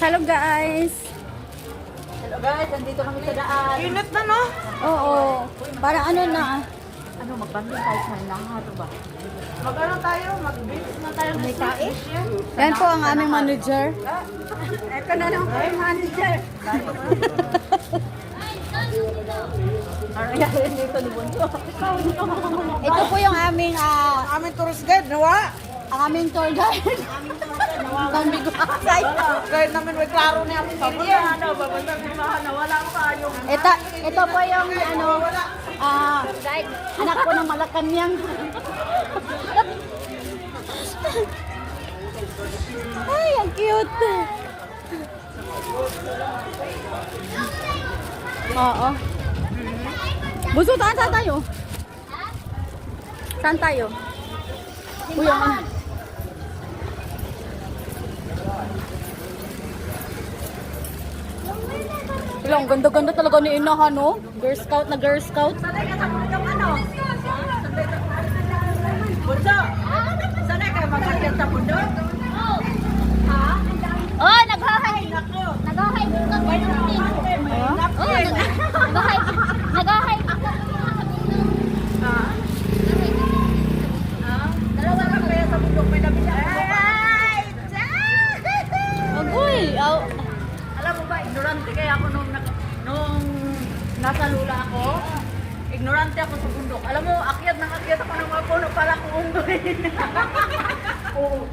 Hello guys! Hello guys, nandito kami sa daan. Init na, no? Oo, parang ano na. Ano, magbanding tayo sa lahat ba? Mag-ano tayo? Mag-business na tayo. May kain? Yan po ang aming manager. Ito na lang kayo, manager. Ano yan dito ni Bunso? Ito po yung aming, Aming tourist guide, nawa. ang aming tour guide. Pambigo. Guide namin, may klaro na yung pamilya. Ano, babasang limahan na wala pa yung... Ito po yung ano, guide. Anak ko ng Malacanang. Ay, ang cute. Oo. Buso, saan tayo? Saan tayo? Uy, ang... Ilang ganda-ganda talaga ni Ina, no? Girl Scout na Girl Scout. Sanay ka sa bundok ano? Bunso! Sanay ka mag-akyat sa bundok? Ha? Oh, nag-hi! Ako! Nag-hi! Oh, nag-hi! Nag-hi! Ha? Ha? Dalawa lang kaya sa bundok, may nabila ako ba? Agoy! Alam mo ba, ignorante kaya ako nung nasa lula ako. Ignorante ako sa bundok. Alam mo, akyat ako ng mga puno pala kung unggoy. Oo.